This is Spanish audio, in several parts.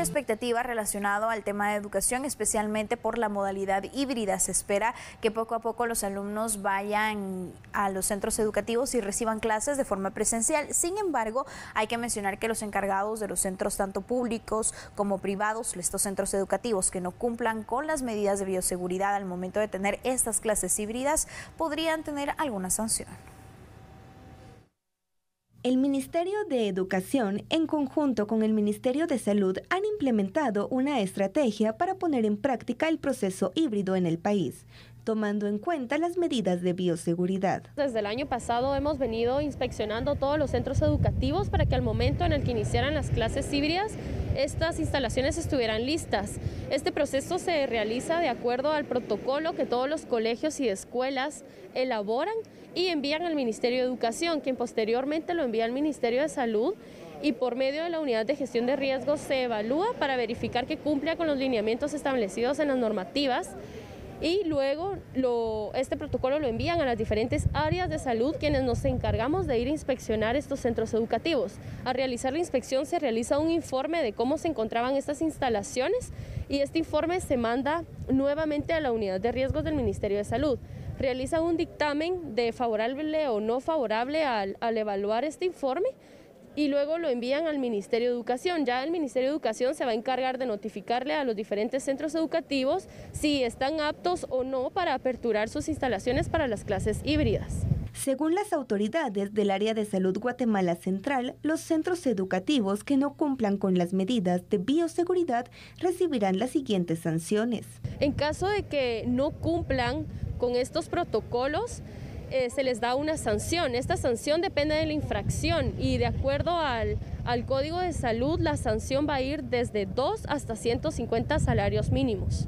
mucha expectativa relacionado al tema de educación, especialmente por la modalidad híbrida. Se espera que poco a poco los alumnos vayan a los centros educativos y reciban clases de forma presencial. Sin embargo, hay que mencionar que los encargados de los centros tanto públicos como privados, estos centros educativos que no cumplan con las medidas de bioseguridad al momento de tener estas clases híbridas, podrían tener alguna sanción. El Ministerio de Educación, en conjunto con el Ministerio de Salud, han implementado una estrategia para poner en práctica el proceso híbrido en el país, tomando en cuenta las medidas de bioseguridad. Desde el año pasado hemos venido inspeccionando todos los centros educativos para que al momento en el que iniciaran las clases híbridas, estas instalaciones estuvieran listas. Este proceso se realiza de acuerdo al protocolo que todos los colegios y escuelas elaboran y envían al Ministerio de Educación, quien posteriormente lo envía al Ministerio de Salud, y por medio de la unidad de gestión de riesgos se evalúa para verificar que cumpla con los lineamientos establecidos en las normativas. Y luego este protocolo lo envían a las diferentes áreas de salud, quienes nos encargamos de ir a inspeccionar estos centros educativos. Al realizar la inspección se realiza un informe de cómo se encontraban estas instalaciones y este informe se manda nuevamente a la unidad de riesgos del Ministerio de Salud. Realizan un dictamen de favorable o no favorable al evaluar este informe y luego lo envían al Ministerio de Educación. Ya el Ministerio de Educación se va a encargar de notificarle a los diferentes centros educativos si están aptos o no para aperturar sus instalaciones para las clases híbridas. Según las autoridades del Área de Salud Guatemala Central, los centros educativos que no cumplan con las medidas de bioseguridad recibirán las siguientes sanciones. En caso de que no cumplan con estos protocolos, se les da una sanción. Esta sanción depende de la infracción y de acuerdo al Código de Salud, la sanción va a ir desde 2 hasta 150 salarios mínimos.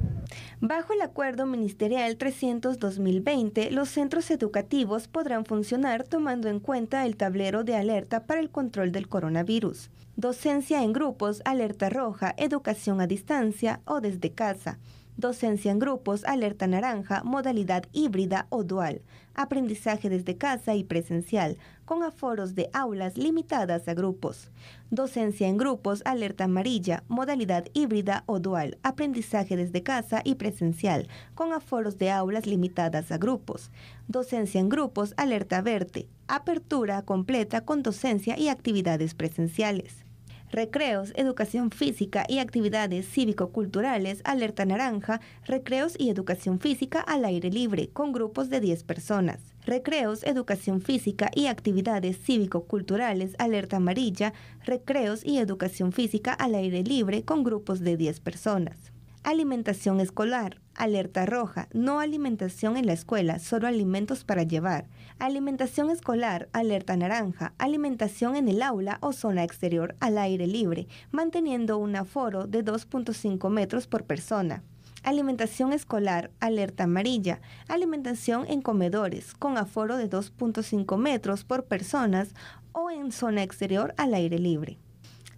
Bajo el Acuerdo Ministerial 300-2020, los centros educativos podrán funcionar tomando en cuenta el tablero de alerta para el control del coronavirus, docencia en grupos, alerta roja, educación a distancia o desde casa, docencia en grupos, alerta naranja, modalidad híbrida o dual, aprendizaje desde casa y presencial, con aforos de aulas limitadas a grupos, docencia en grupos, alerta amarilla, modalidad híbrida o dual, aprendizaje desde casa y presencial, con aforos de aulas limitadas a grupos, docencia en grupos, alerta verde, apertura completa con docencia y actividades presenciales. Recreos, educación física y actividades cívico-culturales, alerta naranja, recreos y educación física al aire libre, con grupos de 10 personas. Recreos, educación física y actividades cívico-culturales, alerta amarilla, recreos y educación física al aire libre, con grupos de 10 personas. Alimentación escolar, alerta roja, no alimentación en la escuela, solo alimentos para llevar. Alimentación escolar, alerta naranja, alimentación en el aula o zona exterior al aire libre, manteniendo un aforo de 2.5 metros por persona. Alimentación escolar, alerta amarilla, alimentación en comedores con aforo de 2.5 metros por personas o en zona exterior al aire libre.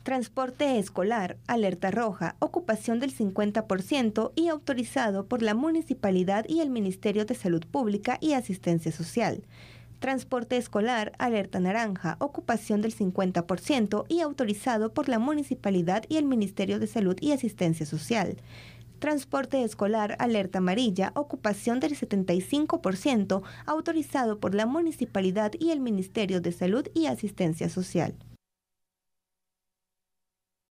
Transporte escolar, alerta roja, ocupación del 50% y autorizado por la Municipalidad y el Ministerio de Salud Pública y Asistencia Social. Transporte escolar, alerta naranja, ocupación del 50% y autorizado por la Municipalidad y el Ministerio de Salud y Asistencia Social. Transporte escolar, alerta amarilla, ocupación del 75%, autorizado por la Municipalidad y el Ministerio de Salud y Asistencia Social.